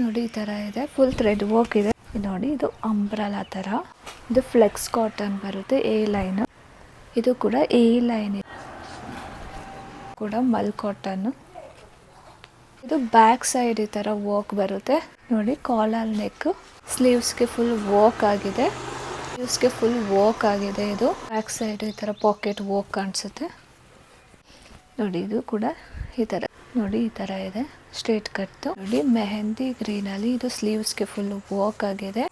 ನೋಡಿ ಈ ಥರ ಇದೆ, ಫುಲ್ ಥ್ರೆಡ್ ವರ್ಕ್ ಇದೆ. ನೋಡಿ ಇದು ಅಂಬ್ರಲಾ ಥರ, ಇದು ಫ್ಲೆಕ್ಸ್ ಕಾಟನ್ ಬರುತ್ತೆ, ಎ ಲೈನ್. ಇದು ಕೂಡ ಎ ಲೈನ್ ಕೂಡ ಮಲ್ ಕಾಟನ್. ಇದು ಬ್ಯಾಕ್ ಸೈಡ್ ಈ ಥರ ವರ್ಕ್ ಬರುತ್ತೆ ನೋಡಿ, ಕಾಲರ್ ನೆಕ್, ಸ್ಲೀವ್ಸ್ಗೆ ಫುಲ್ ವರ್ಕ್ ಆಗಿದೆ, ಸ್ಲೀವ್ಸ್ಗೆ ಫುಲ್ ವರ್ಕ್ ಆಗಿದೆ. ಇದು ಬ್ಯಾಕ್ ಸೈಡ್ ಈ ಥರ ಪಾಕೆಟ್ ವರ್ಕ್ ಕಾಣಿಸುತ್ತೆ ನೋಡಿ. ಇದು ಕೂಡ ಈ ಥರ ನೋಡಿ, ಈ ಥರ ಇದೆ ಸ್ಟ್ರೇಟ್ ಕಟ್. ನೋಡಿ ಮೆಹಂದಿ ಗ್ರೀನ್ ಅಲ್ಲಿ ಇದು ಸ್ಲೀವ್ಸ್ಗೆ ಫುಲ್ ವರ್ಕ್ ಆಗಿದೆ,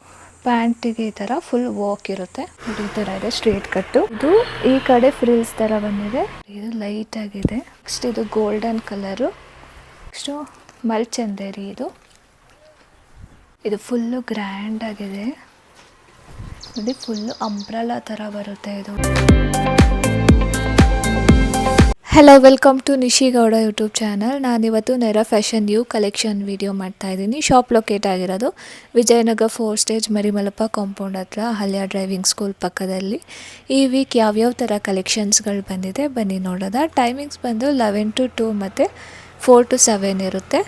ಪ್ಯಾಂಟಿಗೆ ಈ ಥರ ಫುಲ್ ವರ್ಕ್ ಇರುತ್ತೆ ನೋಡಿ. ಈ ಥರ ಇದೆ ಸ್ಟ್ರೇಟ್ ಕಟ್ಟು. ಇದು ಈ ಕಡೆ ಫ್ರಿಲ್ಸ್ ಥರ ಬಂದಿದೆ, ಇದು ಲೈಟ್ ಆಗಿದೆ. ನೆಕ್ಸ್ಟ್ ಇದು ಗೋಲ್ಡನ್ ಕಲರು. ನೆಕ್ಸ್ಟು ಮಲ್ ಚಂದೇರಿ. ಇದು ಫುಲ್ಲು ಗ್ರ್ಯಾಂಡ್ ಆಗಿದೆ ನೋಡಿ, ಫುಲ್ಲು ಅಂಬ್ರಲಾ ಥರ ಬರುತ್ತೆ ಇದು. Hello, welcome to Nishi Gowda YouTube channel. ನಾನಿವತ್ತು ನೆರಾ ಫ್ಯಾಷನ್ ನ್ಯೂ ಕಲೆಕ್ಷನ್ ವಿಡಿಯೋ ಮಾಡ್ತಾ ಇದ್ದೀನಿ. ಶಾಪ್ ಲೊಕೇಟ್ ಆಗಿರೋದು ವಿಜಯನಗರ 4 ಸ್ಟೇಜ್ ಮರಿಮಲಪ್ಪ ಕಾಂಪೌಂಡ್ ಹತ್ರ, ಹಳ್ಳಿಯ ಡ್ರೈವಿಂಗ್ ಸ್ಕೂಲ್ ಪಕ್ಕದಲ್ಲಿ. ಈ ವೀಕ್ ಯಾವ್ಯಾವ ಥರ ಕಲೆಕ್ಷನ್ಸ್ಗಳು ಬಂದಿದೆ ಬನ್ನಿ ನೋಡೋದ. ಟೈಮಿಂಗ್ಸ್ ಬಂದು 11 to 2 ಮತ್ತು 4 to 7 ಇರುತ್ತೆ.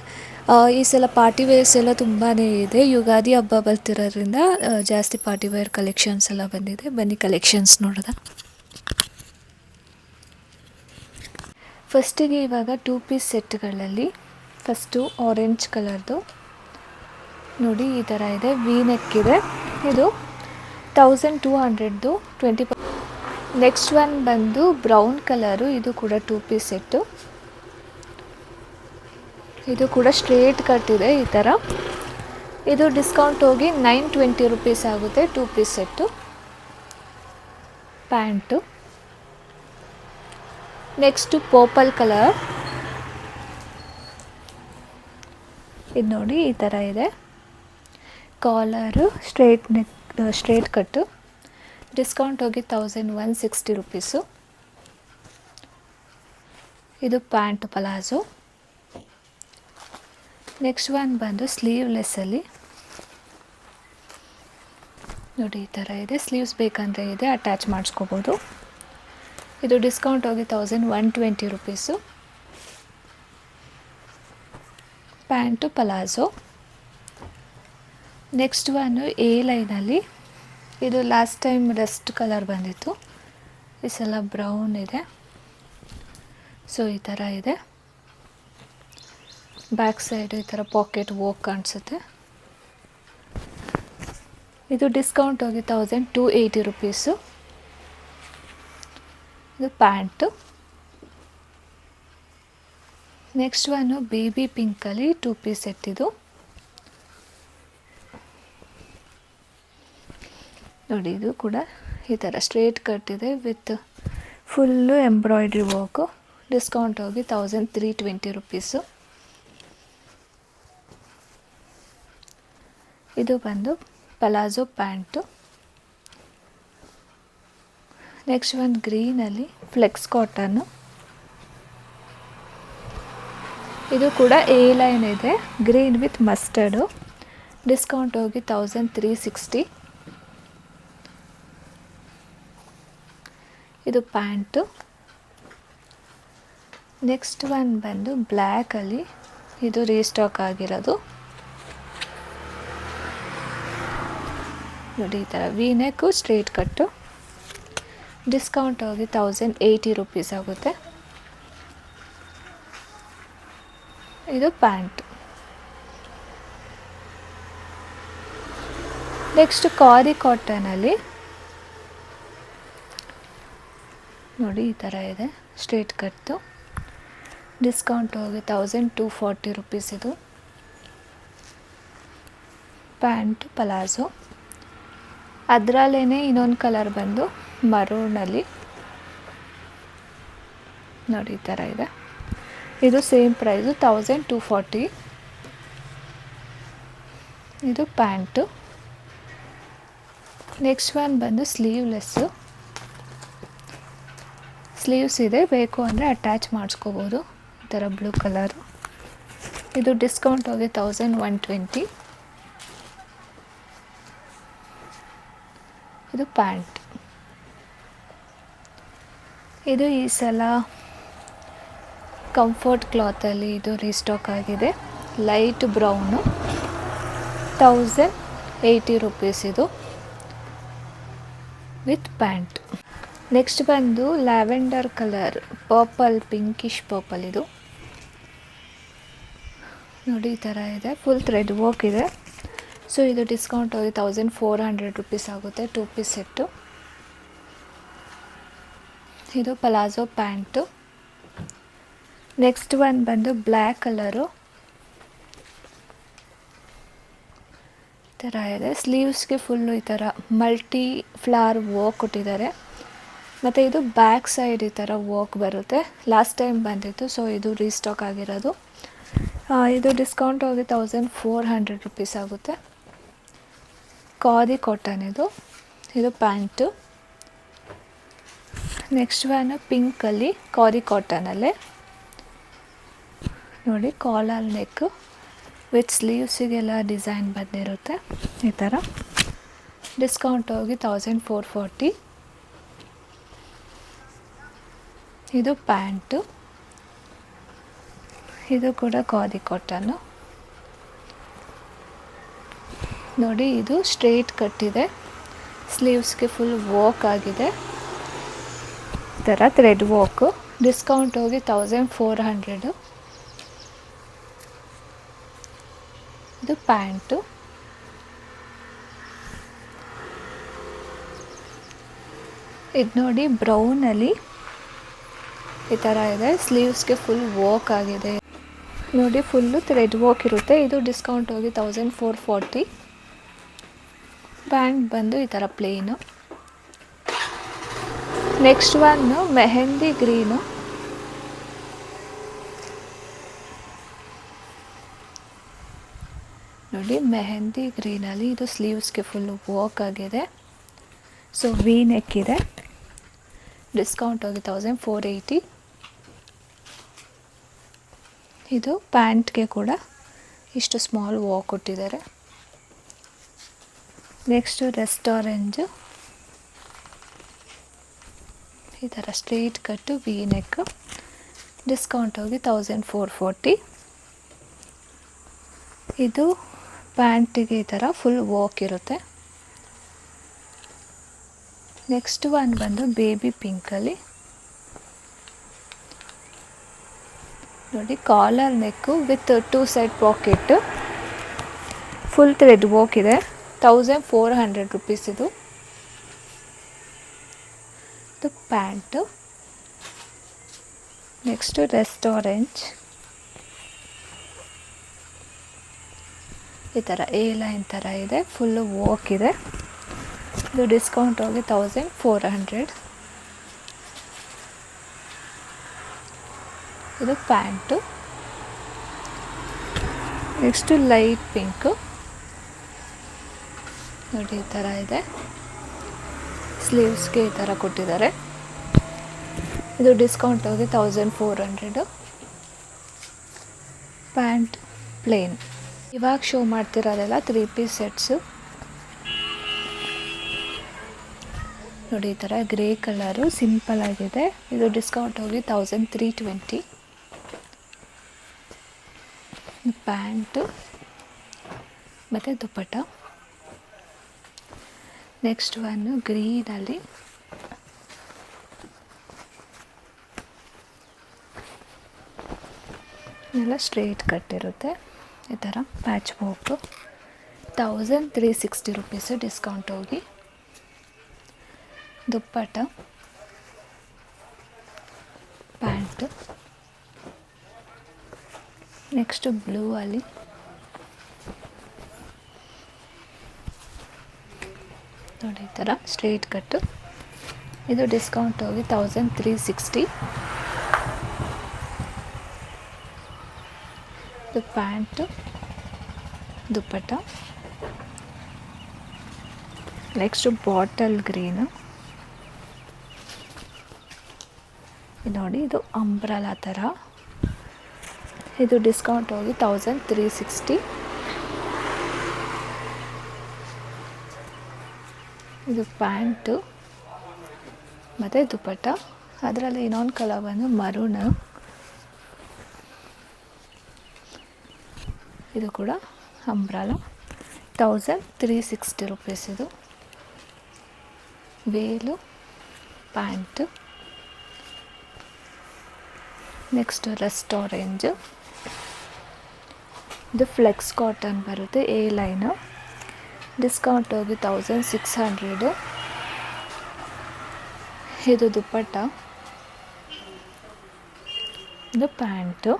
ಈ ಸಲ ಪಾರ್ಟಿ ವೇರ್ಸ್ ಎಲ್ಲ ತುಂಬಾ ಇದೆ. ಯುಗಾದಿ ಹಬ್ಬ ಬರ್ತಿರೋದ್ರಿಂದ ಜಾಸ್ತಿ ಪಾರ್ಟಿ ವೇರ್ ಕಲೆಕ್ಷನ್ಸ್ ಎಲ್ಲ ಬಂದಿದೆ. ಬನ್ನಿ ಕಲೆಕ್ಷನ್ಸ್ ನೋಡೋದ. ಫಸ್ಟಿಗೆ ಇವಾಗ 2 ಪೀಸ್ ಸೆಟ್ಗಳಲ್ಲಿ ಫಸ್ಟು ಆರೆಂಜ್ ಕಲರ್ದು ನೋಡಿ, ಈ ಥರ ಇದೆ, ವಿ ನೆಕ್ ಇದೆ. ಇದು 1200ದು 20%. ನೆಕ್ಸ್ಟ್ ಒನ್ ಬಂದು ಬ್ರೌನ್ ಕಲರು, ಇದು ಕೂಡ 2 ಪೀಸ್ ಸೆಟ್ಟು. ಇದು ಕೂಡ ಸ್ಟ್ರೇಟ್ ಕಟ್ ಇದೆ ಈ ಥರ. ಇದು ಡಿಸ್ಕೌಂಟ್ ಹೋಗಿ 920 ರುಪೀಸ್ ಆಗುತ್ತೆ 2 piece set. Pant. Next purple colour, ಇದು ನೋಡಿ ಈ ಥರ ಇದೆ. ಕಾಲರು ಸ್ಟ್ರೇಟ್ ಕಟ್ಟು, ಡಿಸ್ಕೌಂಟ್ ಹೋಗಿ 1160 ರುಪೀಸು. ಇದು ಪ್ಯಾಂಟ್ ಪಲಾಜೋ. ನೆಕ್ಸ್ಟ್ ಒನ್ ಬಂದು ಸ್ಲೀವ್ಲೆಸ್ಸಲ್ಲಿ ನೋಡಿ, ಈ ಥರ ಇದೆ. ಸ್ಲೀವ್ಸ್ ಬೇಕಂದರೆ ಇದೆ, ಅಟ್ಯಾಚ್ ಮಾಡಿಸ್ಕೋಬೋದು. ಇದು ಡಿಸ್ಕೌಂಟ್ ಹೋಗಿ 1120 rupees. Pant palazzo. Next one A ಲೈನಲ್ಲಿ, ಇದು ಲಾಸ್ಟ್ ಟೈಮ್ ರಸ್ಟ್ ಕಲರ್ ಬಂದಿತ್ತು, ಈ ಸಲ ಬ್ರೌನ್ ಇದೆ. ಸೊ ಈ ಥರ ಇದೆ. ಬ್ಯಾಕ್ ಸೈಡ್ ಈ ಥರ ಪಾಕೆಟ್ ವರ್ಕ್ ಕಾಣಿಸುತ್ತೆ. ಇದು ಡಿಸ್ಕೌಂಟ್ ಹೋಗಿ 1280 ರುಪೀಸು. ಇದು ಪ್ಯಾಂಟು. ನೆಕ್ಸ್ಟ್ ಒನ್ನು ಬೇಬಿ ಪಿಂಕಲ್ಲಿ 2 ಪೀಸ್ ಸೆಟ್. ಇದು ನೋಡಿ, ಇದು ಕೂಡ ಈ ಥರ ಸ್ಟ್ರೇಟ್ ಕಟ್ ಇದೆ with full embroidery work. Discount ಹೋಗಿ 1320 ರುಪೀಸು. ಇದು ಬಂದು ಪಲಾಜೋ ಪ್ಯಾಂಟು. ನೆಕ್ಸ್ಟ್ ಒನ್ ಗ್ರೀನಲ್ಲಿ ಫ್ಲೆಕ್ಸ್ ಕಾಟನ್ನು, ಇದು ಕೂಡ ಎ ಲೈನ್ ಇದೆ, ಗ್ರೀನ್ ವಿತ್ ಮಸ್ಟರ್ಡು. ಡಿಸ್ಕೌಂಟ್ ಹೋಗಿ 1360. ಇದು ಪ್ಯಾಂಟು. ನೆಕ್ಸ್ಟ್ ಒನ್ ಬಂದು ಬ್ಲ್ಯಾಕಲ್ಲಿ, ಇದು ರೀಸ್ಟಾಕ್ ಆಗಿರೋದು ನೋಡಿ, ಈ ಥರ ವಿ ನೆಕ್ಕು ಸ್ಟ್ರೇಟ್ ಕಟ್ಟು. ಡಿಸ್ಕೌಂಟ್ ಹೋಗಿ 1080 ರುಪೀಸ್ ಆಗುತ್ತೆ. ಇದು ಪ್ಯಾಂಟ್. ನೆಕ್ಸ್ಟ್ ಕಾರಿ ಕಾಟನಲ್ಲಿ ನೋಡಿ, ಈ ಥರ ಇದೆ ಸ್ಟ್ರೇಟ್ ಕಟ್ಟು. ಡಿಸ್ಕೌಂಟ್ ಹೋಗಿ 1240 ರುಪೀಸ್. ಇದು ಪ್ಯಾಂಟ್ ಪಲಾಜೋ. ಅದರಲ್ಲೇ ಇನ್ನೊಂದು ಕಲರ್ ಬಂದು ಮರೂನಲ್ಲಿ ನೋಡಿ, ಈ ಥರ ಇದೆ. ಇದು ಸೇಮ್ ಪ್ರೈಸು 1240. ಇದು ಪ್ಯಾಂಟು. ನೆಕ್ಸ್ಟ್ ಒನ್ ಬಂದು ಸ್ಲೀವ್ಲೆಸ್ಸು. ಸ್ಲೀವ್ಸ್ ಇದೆ, ಬೇಕು ಅಂದರೆ ಅಟ್ಯಾಚ್ ಮಾಡಿಸ್ಕೋಬೋದು. ಈ ಥರ ಬ್ಲೂ ಕಲರು. ಇದು ಡಿಸ್ಕೌಂಟ್ ಹೋಗಿ 1120. ಇದು ಪ್ಯಾಂಟ್. ಇದು ಈ ಸಲ ಕಂಫರ್ಟ್ ಕ್ಲಾತಲ್ಲಿ ಇದು ರೀಸ್ಟಾಕ್ ಆಗಿದೆ, ಲೈಟ್ ಬ್ರೌನು. 1080 ರುಪೀಸ್ ಇದು ವಿತ್ ಪ್ಯಾಂಟ್. ನೆಕ್ಸ್ಟ್ ಬಂದು lavender colour purple, pinkish purple. ಇದು ನೋಡಿ ಈ ಥರ ಇದೆ, ಫುಲ್ ಥ್ರೆಡ್ ವರ್ಕ್ ಇದೆ. ಸೊ ಇದು ಡಿಸ್ಕೌಂಟ್ ಹೋಗಿ 1400 ರುಪೀಸ್ ಆಗುತ್ತೆ, 2 ಪೀಸ್ ಸೆಟ್ಟು. ಇದು ಪಲಾಜೋ ಪ್ಯಾಂಟು. ನೆಕ್ಸ್ಟ್ ಒನ್ ಬಂದು ಬ್ಲ್ಯಾಕ್ ಕಲರು ಈ ಥರ ಇದೆ. ಸ್ಲೀವ್ಸ್ಗೆ ಫುಲ್ಲು ಈ ಥರ ಮಲ್ಟಿ ಫ್ಲವರ್ ವರ್ಕ್ ಕೊಟ್ಟಿದ್ದಾರೆ. ಮತ್ತು ಇದು ಬ್ಯಾಕ್ ಸೈಡ್ ಈ ಥರ ವರ್ಕ್ ಬರುತ್ತೆ. ಲಾಸ್ಟ್ ಟೈಮ್ ಬಂದಿತ್ತು, ಸೊ ಇದು ರೀಸ್ಟಾಕ್ ಆಗಿರೋದು. ಇದು ಡಿಸ್ಕೌಂಟ್ ಹೋಗಿ 1400 ರುಪೀಸ್ ಆಗುತ್ತೆ. ಖಾದಿ ಕಾಟನ್ ಇದು ಪ್ಯಾಂಟು. ನೆಕ್ಸ್ಟ್ ಒನ್ ಪಿಂಕಲ್ಲಿ ಖಾದಿ ಕಾಟನಲ್ಲೇ ನೋಡಿ, ಕಾಲರ್ ನೆಕ್ ವಿತ್ ಸ್ಲೀವ್ಸಿಗೆಲ್ಲ ಡಿಸೈನ್ ಬಂದಿರುತ್ತೆ ಈ ಥರ. ಡಿಸ್ಕೌಂಟ್ ಹೋಗಿ 1440. ಇದು ಪ್ಯಾಂಟು. ಇದು ಕೂಡ ಖಾದಿ ಕಾಟನ್ನು. ನೋಡಿ ಇದು ಸ್ಟ್ರೇಟ್ ಕಟ್ ಇದೆ, ಸ್ಲೀವ್ಸ್ಗೆ ಫುಲ್ ವರ್ಕ್ ಆಗಿದೆ ಈ ಥರ ಥ್ರೆಡ್ ವರ್ಕು. ಡಿಸ್ಕೌಂಟ್ ಹೋಗಿ 1400. ಇದು ಪ್ಯಾಂಟು. ಇದು ನೋಡಿ ಬ್ರೌನಲ್ಲಿ ಈ ಥರ ಇದೆ, ಸ್ಲೀವ್ಸ್ಗೆ ಫುಲ್ ವರ್ಕ್ ಆಗಿದೆ ನೋಡಿ, ಫುಲ್ಲು ಥ್ರೆಡ್ ವರ್ಕ್ ಇರುತ್ತೆ. ಇದು ಡಿಸ್ಕೌಂಟ್ ಹೋಗಿ 1440. ಪ್ಯಾಂಟ್ ಬಂದು ಈ ಥರ plain. Next one mehndi green. ನೋಡಿ ಮೆಹಂದಿ ಗ್ರೀನಲ್ಲಿ ಇದು ಸ್ಲೀವ್ಸ್ಗೆ ಫುಲ್ಲು ವರ್ಕ್ ಆಗಿದೆ. ಸೊ ವಿ ನೆಕ್ ಇದೆ. ಡಿಸ್ಕೌಂಟ್ ಹೋಗಿ 1480. ಇದು ಪ್ಯಾಂಟ್ಗೆ ಕೂಡ ಇಷ್ಟು ಸ್ಮಾಲ್ ವರ್ಕ್ ಕೊಟ್ಟಿದ್ದಾರೆ. ನೆಕ್ಸ್ಟು ರೆಸ್ಟೋರೆಂಜು ಈ ಥರ ಸ್ಟ್ರೇಟ್ ಕಟ್ಟು ವಿ ನೆಕ್. ಡಿಸ್ಕೌಂಟ್ ಹೋಗಿ 1440. ಇದು ಪ್ಯಾಂಟಿಗೆ ಈ ಥರ ಫುಲ್ ವರ್ಕ್ ಇರುತ್ತೆ. ನೆಕ್ಸ್ಟ್ ಒನ್ ಬಂದು ಬೇಬಿ ಪಿಂಕಲ್ಲಿ ನೋಡಿ, collar neck with 2 side pocket, full thread work ಇದೆ. 1400 ರುಪೀಸ್ ಇದು ಪ್ಯಾಂಟು. ನೆಕ್ಸ್ಟು ರೆಸ್ಟೋರೆಂಟ್ ಈ ಥರ ಎ ಲೈನ್ ಥರ ಇದೆ, ಫುಲ್ಲು ವರ್ಕ್ ಇದೆ. ಇದು ಡಿಸ್ಕೌಂಟ್ ಹೋಗಿ 1400. ಇದು ಪ್ಯಾಂಟು. ನೆಕ್ಸ್ಟು ಲೈಟ್ ಪಿಂಕು ನೋಡಿ ಈ ಥರ ಇದೆ, ಸ್ಲೀವ್ಸ್ಗೆ ಈ ಥರ ಕೊಟ್ಟಿದ್ದಾರೆ. ಇದು ಡಿಸ್ಕೌಂಟ್ ಹೋಗಿ 1400. Pant plain. ಇವಾಗ ಶೋ ಮಾಡ್ತಿರೋದೆಲ್ಲ 3 ಪೀಸ್ ಸೆಟ್ಸು ನೋಡಿ, ಈ ಥರ ಗ್ರೇ ಕಲರು ಸಿಂಪಲ್ ಆಗಿದೆ. ಇದು ಡಿಸ್ಕೌಂಟ್ ಹೋಗಿ 1320. ಪ್ಯಾಂಟು ಮತ್ತು ದುಪ್ಪಟ್ಟ. ನೆಕ್ಸ್ಟ್ ಒನ್ನು ಗ್ರೀನಲ್ಲಿ ಎಲ್ಲ ಸ್ಟ್ರೇಟ್ ಕಟ್ ಇರುತ್ತೆ ಈ ಥರ ಪ್ಯಾಚ್ ವರ್ಕು. 1360 ರುಪೀಸು ಡಿಸ್ಕೌಂಟ್ ಹೋಗಿ. ದುಪ್ಪಟ್ಟ, ಪ್ಯಾಂಟು. ನೆಕ್ಸ್ಟು ಬ್ಲೂ ಅಲ್ಲಿ ನೋಡಿ ಈ ಥರ ಸ್ಟ್ರೇಟ್ ಕಟ್ಟು. ಇದು ಡಿಸ್ಕೌಂಟ್ ಹೋಗಿ 1360. ಇದು pant, dupatta. Next bottle green ನೋಡಿ, ಇದು ಅಂಬ್ರಲಾ ಥರ. ಇದು ಡಿಸ್ಕೌಂಟ್ ಹೋಗಿ 1360. ಇದು ಪ್ಯಾಂಟು ಮತ್ತು ದುಪ್ಪಟ್ಟ. ಅದರಲ್ಲಿ ಇನ್ನೊಂದು ಕಲರ್ ಬಂದು ಮರೂನ್. ಇದು ಕೂಡ ಅಂಬ್ರಲಾ. 1360 ರುಪೀಸ್ ಇದು. Velu pant. Next Rust orange. ಇದು ಫ್ಲೆಕ್ಸ್ ಕಾಟನ್ ಬರುತ್ತೆ, ಎ ಲೈನು. ಡಿಸ್ಕೌಂಟ್ ಹೋಗಿ 1600. ಇದು ದುಪ್ಪಟ್ಟ, ಇದು ಪ್ಯಾಂಟು.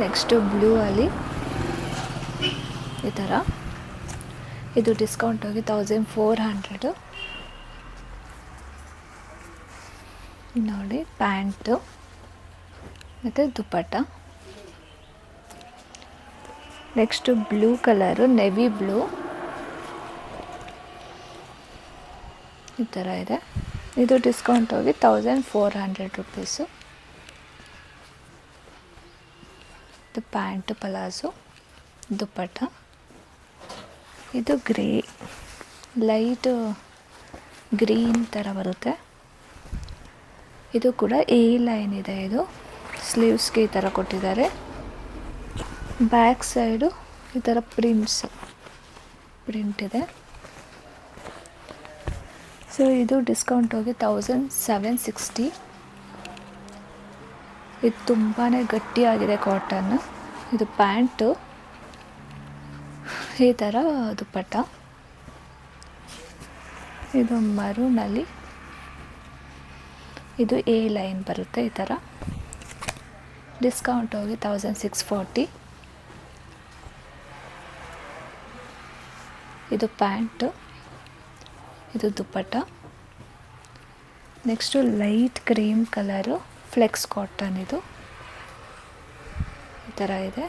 ನೆಕ್ಸ್ಟು ಬ್ಲೂ ಅಲ್ಲಿ ಈ ಥರ. ಇದು ಡಿಸ್ಕೌಂಟ್ ಹೋಗಿ 1400. ನೋಡಿ ಪ್ಯಾಂಟು ಮತ್ತು dupatta. Next blue colour, navy blue ಈ ಥರ ಇದೆ. ಇದು ಡಿಸ್ಕೌಂಟ್ ಹೋಗಿ 1400 ರುಪೀಸು. ಇದು ಪ್ಯಾಂಟು ಪಲಾಜು, ದುಪ್ಪಟ್ಟ. ಇದು ಗ್ರೇ, ಲೈಟ್ ಗ್ರೀನ್ ಥರ ಬರುತ್ತೆ. ಇದು ಕೂಡ ಎ ಲೈನ್ ಇದೆ. ಇದು ಸ್ಲೀವ್ಸ್ಗೆ ಈ ಥರ ಕೊಟ್ಟಿದ್ದಾರೆ. ಬ್ಯಾಕ್ ಸೈಡು ಈ ಥರ ಪ್ರಿಂಟ್ ಇದೆ. ಸೊ ಇದು ಡಿಸ್ಕೌಂಟ್ ಹೋಗಿ 1760. ಇದು ತುಂಬಾ ಗಟ್ಟಿಯಾಗಿದೆ ಕಾಟನ್. ಇದು ಪ್ಯಾಂಟು, ಈ ಥರ ದುಪ್ಪಟ್ಟ. ಇದು ಮರೂನಲ್ಲಿ, ಇದು ಎ ಲೈನ್ ಬರುತ್ತೆ ಈ ಥರ. ಡಿಸ್ಕೌಂಟ್ ಹೋಗಿ 1640. ಇದು ಪ್ಯಾಂಟು, ಇದು dupatta. Next light cream colour flex cotton. ಇದು ಈ ಥರ ಇದೆ.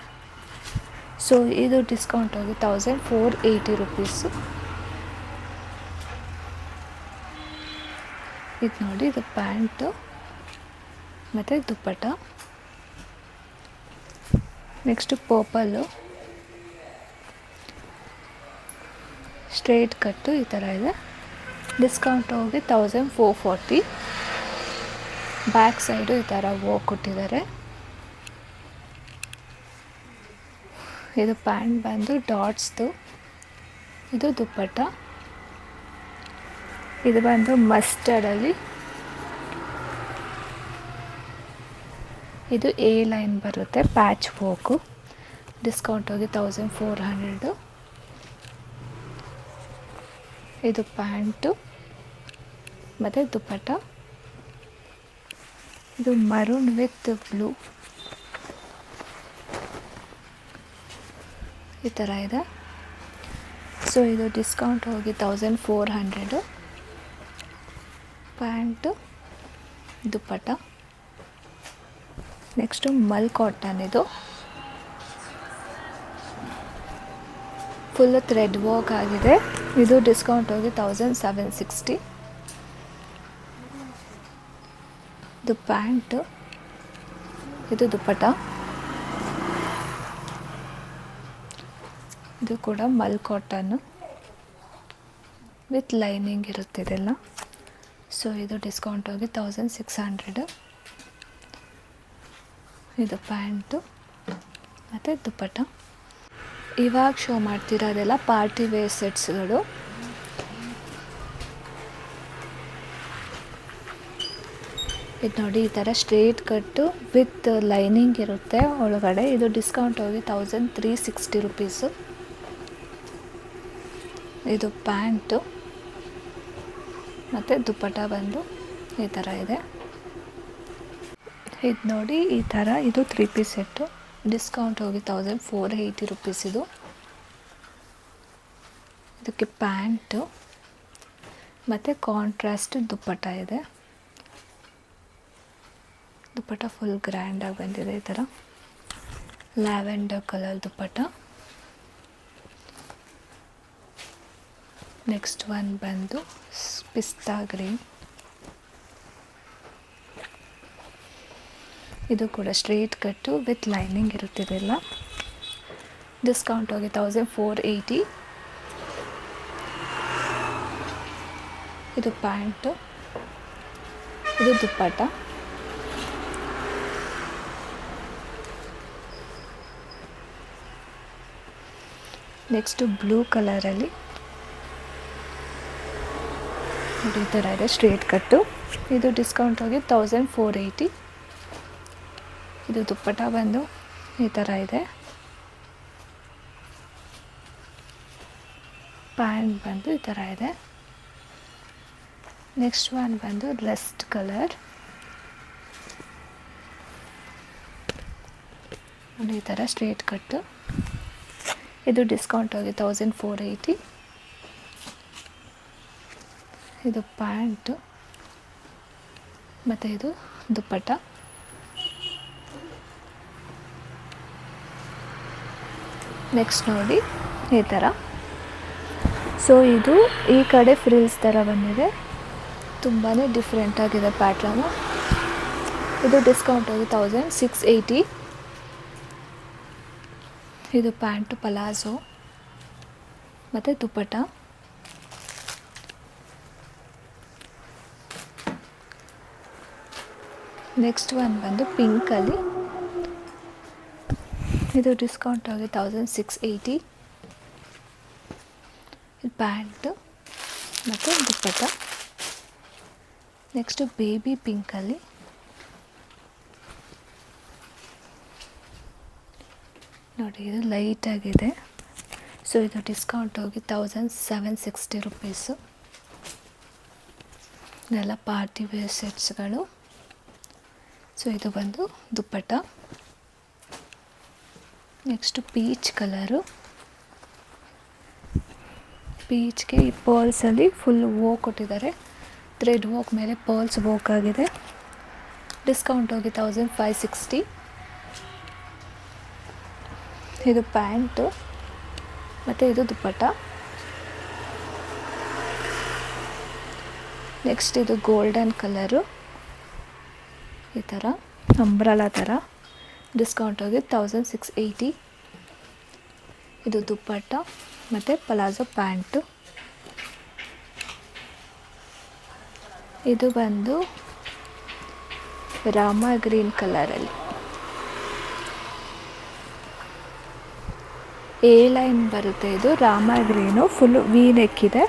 ಸೊ ಇದು ಡಿಸ್ಕೌಂಟ್ ಹೋಗಿ 1480 ರುಪೀಸು. ಇದು ನೋಡಿ, ಇದು ಪ್ಯಾಂಟು ಮತ್ತು ದುಪ್ಪಟ್ಟ. ನೆಕ್ಸ್ಟು ಪರ್ಪಲ್ಲು ಸ್ಟ್ರೇಟ್ ಕಟ್ಟು ಈ ಥರ ಇದೆ. ಡಿಸ್ಕೌಂಟ್ ಹೋಗಿ 1440. ಬ್ಯಾಕ್ ಸೈಡು ಈ ಥರ ವರ್ಕ್ ಕೊಟ್ಟಿದ್ದಾರೆ. ಇದು ಪ್ಯಾಂಟ್ ಬಂದು ಡಾಟ್ಸ್ದು. ಇದು ದುಪ್ಪಟ್ಟ. ಇದು ಬಂದು ಮಸ್ಟರ್ಡಲ್ಲಿ. ಇದು ಎ ಲೈನ್ ಬರುತ್ತೆ, ಪ್ಯಾಚ್ ವರ್ಕು. ಡಿಸ್ಕೌಂಟ್ ಹೋಗಿ 1400. ಇದು ಪ್ಯಾಂಟು ಮತ್ತು ದುಪ್ಪಟ್ಟ. ಇದು ಮರೂನ್ ವಿತ್ ಬ್ಲೂ ಈ ಥರ ಇದೆ. ಸೊ ಇದು ಡಿಸ್ಕೌಂಟ್ ಹೋಗಿ 1400. Pant, dupatta. Next mul cotton. ಇದು ಫುಲ್ ಥ್ರೆಡ್ ವರ್ಕ್ ಆಗಿದೆ. ಇದು ಡಿಸ್ಕೌಂಟ್ ಹೋಗಿ 1760. ಇದು ಪ್ಯಾಂಟು, ಇದು ದುಪ್ಪಟ್ಟ. ಇದು ಕೂಡ ಮಲ್ ಕಾಟನ್ನು ವಿತ್ ಲೈನಿಂಗ್ ಇರುತ್ತೆ ಇದೆಲ್ಲ. ಸೊ ಇದು ಡಿಸ್ಕೌಂಟ್ ಹೋಗಿ 1600. ಇದು ಪ್ಯಾಂಟು ಮತ್ತು ದುಪ್ಪಟ್ಟ. ಇವಾಗ ಶೋ ಮಾಡ್ತಿರೋದೆಲ್ಲ ಪಾರ್ಟಿ ವೇರ್ ಸೆಟ್ಸ್ಗಳು. ಇದು ನೋಡಿ, ಈ ಥರ ಸ್ಟ್ರೇಟ್ ಕಟ್ಟು ವಿತ್ ಲೈನಿಂಗ್ ಇರುತ್ತೆ ಒಳಗಡೆ. ಇದು ಡಿಸ್ಕೌಂಟ್ ಹೋಗಿ 1360 ರುಪೀಸು. ಇದು ಪ್ಯಾಂಟು ಮತ್ತು ದುಪ್ಪಟ್ಟ ಬಂದು ಈ ಥರ ಇದೆ. ಇದು ನೋಡಿ, ಈ ಥರ ಇದು 3 ಪೀಸ್ ಸೆಟ್ಟು. ಡಿಸ್ಕೌಂಟ್ ಹೋಗಿ 1480 ರುಪೀಸ್. ಇದಕ್ಕೆ ಪ್ಯಾಂಟು ಮತ್ತು ಕಾಂಟ್ರಾಸ್ಟ್ ದುಪ್ಪಟ್ಟ ಇದೆ. ದುಪ್ಪಟ್ಟ ಫುಲ್ ಗ್ರ್ಯಾಂಡಾಗಿ ಬಂದಿದೆ ಈ ಥರ. ಲ್ಯಾವೆಂಡರ್ ಕಲರ್ ದುಪ್ಪಟ್ಟ. ನೆಕ್ಸ್ಟ್ ಒನ್ ಬಂದು ಪಿಸ್ತಾ ಗ್ರೀನ್. ಇದು ಕೂಡ ಸ್ಟ್ರೇಟ್ ಕಟ್ಟು ವಿತ್ ಲೈನಿಂಗ್ ಇರುತ್ತಿದೆಲ್ಲ. ಡಿಸ್ಕೌಂಟ್ ಹೋಗಿ 1480. ಇದು ಪ್ಯಾಂಟು, ಇದು ದುಪ್ಪಟ್ಟ. ನೆಕ್ಸ್ಟು ಬ್ಲೂ ಕಲರಲ್ಲಿ ನೋಡಿ ಈ ಥರ ಇದೆ ಸ್ಟ್ರೇಟ್ ಕಟ್ಟು. ಇದು ಡಿಸ್ಕೌಂಟ್ ಹೋಗಿ 1480. ಇದು ದುಪ್ಪಟ್ಟ ಬಂದು ಈ ಥರ ಇದೆ. ಪ್ಯಾಂಟ್ ಬಂದು ಈ ಥರ ಇದೆ. ನೆಕ್ಸ್ಟ್ ಒನ್ ಬಂದು ರಸ್ಟ್ ಕಲರ್. ನೋಡಿ ಈ ಥರ ಸ್ಟ್ರೇಟ್ ಕಟ್ಟು. ಇದು ಡಿಸ್ಕೌಂಟ್ ಹೋಗಿ 1480. ಇದು ಪ್ಯಾಂಟು ಮತ್ತು ಇದು ದುಪ್ಪಟ್ಟ. ನೆಕ್ಸ್ಟ್ ನೋಡಿ ಈ ಥರ. ಸೊ ಇದು ಈ ಕಡೆ ಫ್ರಿಲ್ಸ್ ಥರ ಬಂದಿದೆ, ತುಂಬಾ ಡಿಫ್ರೆಂಟ್ ಆಗಿದೆ ಪ್ಯಾಟ್ರನು. ಇದು ಡಿಸ್ಕೌಂಟ್ ಹೋಗಿ 1680. ಇದು ಪ್ಯಾಂಟು ಪಲಾಝೋ ಮತ್ತು ದುಪ್ಪಟ್ಟ. ನೆಕ್ಸ್ಟ್ ಒನ್ ಬಂದು ಪಿಂಕಲ್ಲಿ. ಇದು ಡಿಸ್ಕೌಂಟ್ ಆಗಿ 1680. ಇದು ಪ್ಯಾಂಟು ಮತ್ತು ದುಪ್ಪಟ್ಟ. ನೆಕ್ಸ್ಟು ಬೇಬಿ ಪಿಂಕಲ್ಲಿ. ನೋಡಿ ಇದು ಲೈಟಾಗಿದೆ. ಸೊ ಇದು ಡಿಸ್ಕೌಂಟ್ ಹೋಗಿ 1760 ರುಪೀಸು. ಇದೆಲ್ಲ ಪಾರ್ಟಿ ವೇರ್ ಸೆಟ್ಸ್ಗಳು. ಸೊ ಇದು ಬಂದು ದುಪ್ಪಟ್ಟ. Next peach colour. ಪೀಚ್ಗೆ ಈ ಪರ್ಲ್ಸಲ್ಲಿ ಫುಲ್ ವೋಕ್ ಕೊಟ್ಟಿದ್ದಾರೆ, ಥ್ರೆಡ್ ವೋಕ್ ಮೇಲೆ ಪರ್ಲ್ಸ್ ವೋಕ್ ಆಗಿದೆ. ಡಿಸ್ಕೌಂಟ್ ಹೋಗಿ 1560. ಇದು ಪ್ಯಾಂಟು ಮತ್ತು ಇದು ದುಪ್ಪಟ್ಟ. ನೆಕ್ಸ್ಟ್ ಇದು ಗೋಲ್ಡನ್ ಕಲರು, ಈ ಥರ ಅಂಬ್ರಲಾ ಥರ. ಡಿಸ್ಕೌಂಟ್ ಹೋಗಿ 1680. ಇದು ದುಪ್ಪಟ್ಟ ಮತ್ತು ಪಲಾಝೋ ಪ್ಯಾಂಟು. ಇದು ಬಂದು ರಾಮ ಗ್ರೀನ್ ಕಲರಲ್ಲಿ ಎ ಲೈನ್ ಬರುತ್ತೆ. ಇದು rama green full V neck ಇದೆ.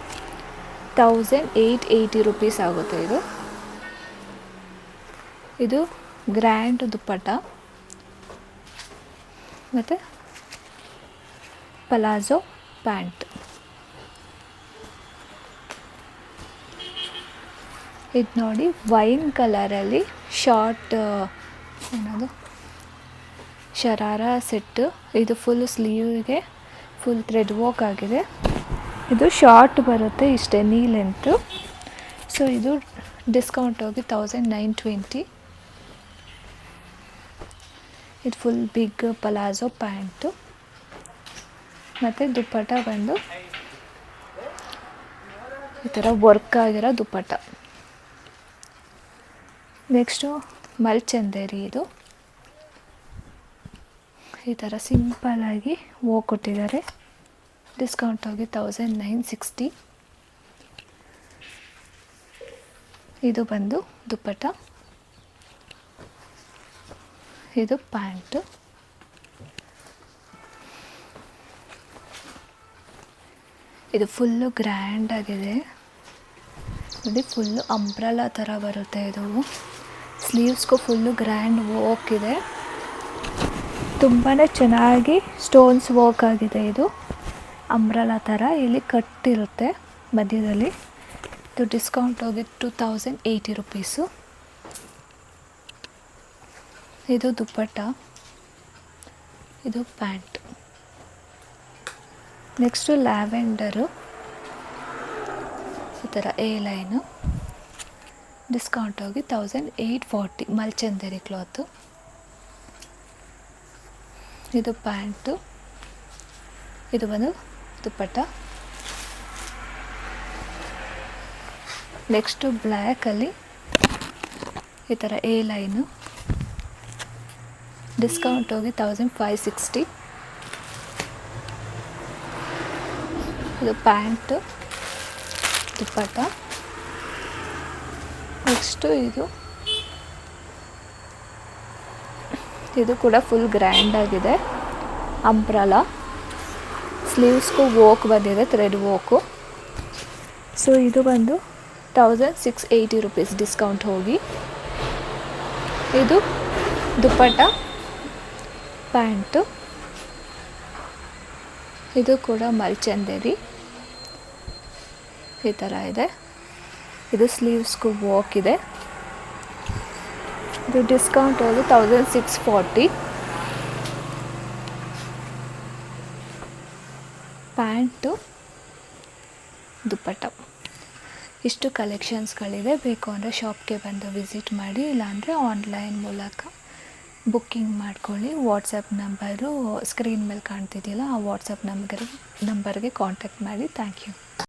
1880 ರುಪೀಸ್ ಆಗುತ್ತೆ ಇದು. ಇದು ಗ್ರ್ಯಾಂಡ್ ದುಪ್ಪಟ್ಟ ಮತ್ತು ಪಲಾಝೋ ಪ್ಯಾಂಟ್. ಇದು ನೋಡಿ ವೈನ್ ಕಲರಲ್ಲಿ ಶಾರ್ಟ್ ಏನದು ಶರಾರ ಸೆಟ್ಟು. ಇದು ಫುಲ್ ಸ್ಲೀವ್ಗೆ ಫುಲ್ ಥ್ರೆಡ್ ವರ್ಕ್ ಆಗಿದೆ. ಇದು ಶಾರ್ಟ್ ಬರುತ್ತೆ, ಇಷ್ಟೇ ನೀ ಲೆಂತು. ಸೊ ಇದು ಡಿಸ್ಕೌಂಟ್ ಹೋಗಿ 1920. ಇದು ಫುಲ್ ಬಿಗ್ ಪಲಾಝೋ ಪ್ಯಾಂಟು ಮತ್ತು ದುಪ್ಪಟ್ಟ ಬಂದು ಈ ಥರ ವರ್ಕ್ ಆಗಿರೋ ದುಪ್ಪಟ್ಟ. ನೆಕ್ಸ್ಟು ಮಲ್ಚಂದೇರಿ. ಇದು ಈ ಥರ ಸಿಂಪಲ್ಲಾಗಿ ವೋಕ್ ಕೊಟ್ಟಿದ್ದಾರೆ. ಡಿಸ್ಕೌಂಟ್ ಹೋಗಿ 1960. ಇದು ಬಂದು ದುಪ್ಪಟ್ಟ. ಇದು ಪ್ಯಾಂಟು. ಇದು ಫುಲ್ಲು ಗ್ರ್ಯಾಂಡ್ ಆಗಿದೆ ನೋಡಿ, ಫುಲ್ಲು ಅಂಬ್ರಲಾ ಥರ ಬರುತ್ತೆ. ಇದು ಸ್ಲೀವ್ಸ್ಗೂ ಫುಲ್ಲು ಗ್ರ್ಯಾಂಡ್ ವರ್ಕ್ ಇದೆ, ತುಂಬಾ ಚೆನ್ನಾಗಿ ಸ್ಟೋನ್ಸ್ ವರ್ಕ್ ಆಗಿದೆ. ಇದು ಅಂಬ್ರಲಾ ಥರ ಇಲ್ಲಿ ಕಟ್ಟಿರುತ್ತೆ ಮಧ್ಯದಲ್ಲಿ. ಇದು ಡಿಸ್ಕೌಂಟ್ ಹೋಗಿ 2080 ರುಪೀಸು. ಇದು ದುಪ್ಪಟ್ಟ, ಇದು ಪ್ಯಾಂಟ್. ನೆಕ್ಸ್ಟು ಲ್ಯಾವೆಂಡರು, ಈ ಥರ ಎ ಲೈನು. ಡಿಸ್ಕೌಂಟ್ ಹೋಗಿ 1840. ಮಲ್ಚಂದೇರಿ ಕ್ಲಾತು. ಇದು ಪ್ಯಾಂಟು, ಇದು ಬಂದು ದುಪ್ಪಟ್ಟ. ನೆಕ್ಸ್ಟು ಬ್ಲ್ಯಾಕಲ್ಲಿ ಈ ಥರ ಎ ಲೈನು. ಡಿಸ್ಕೌಂಟ್ ಹೋಗಿ 1560. ಇದು ಪ್ಯಾಂಟು, ದುಪ್ಪಟ್ಟ. ನೆಕ್ಸ್ಟು ಇದು ಕೂಡ ಫುಲ್ ಗ್ರ್ಯಾಂಡ್ ಆಗಿದೆ, ಅಂಬ್ರಲಾ ಸ್ಲೀವ್ಸ್ಗೂ ವೋಕ್ ಬಂದಿದೆ, ಥ್ರೆಡ್ ವೋಕು. ಸೊ ಇದು ಬಂದು 1680 ರುಪೀಸ್ ಡಿಸ್ಕೌಂಟ್ ಹೋಗಿ. ಇದು ದುಪ್ಪಟ್ಟ ಪ್ಯಾಂಟು, ಇದು ಕೂಡ ಮಲ್ಚಂದೇರಿ ಈ ಥರ ಇದೆ. ಇದು ಸ್ಲೀವ್ಸ್ಗೂ ವೋಕ್ ಇದೆ. ಇದು ಡಿಸ್ಕೌಂಟ್ ಹೋಗಿ 1640. ಪ್ಯಾಂಟು ದುಪ್ಪಟ್ಟ. ಇಷ್ಟು ಕಲೆಕ್ಷನ್ಸ್ಗಳಿದೆ. ಬೇಕು ಅಂದರೆ ಶಾಪ್ಗೆ ಬಂದು ವಿಸಿಟ್ ಮಾಡಿ, ಇಲ್ಲಾಂದರೆ ಆನ್ಲೈನ್ ಮೂಲಕ ಬುಕ್ಕಿಂಗ್ ಮಾಡ್ಕೊಳ್ಳಿ. ವಾಟ್ಸಪ್ ನಂಬರು ಸ್ಕ್ರೀನ್ ಮೇಲೆ ಕಾಣ್ತಿದೆಯಲ್ಲ, ಆ ವಾಟ್ಸಪ್ ನಂಬರ್ಗೆ ಕಾಂಟ್ಯಾಕ್ಟ್ ಮಾಡಿ. Thank you.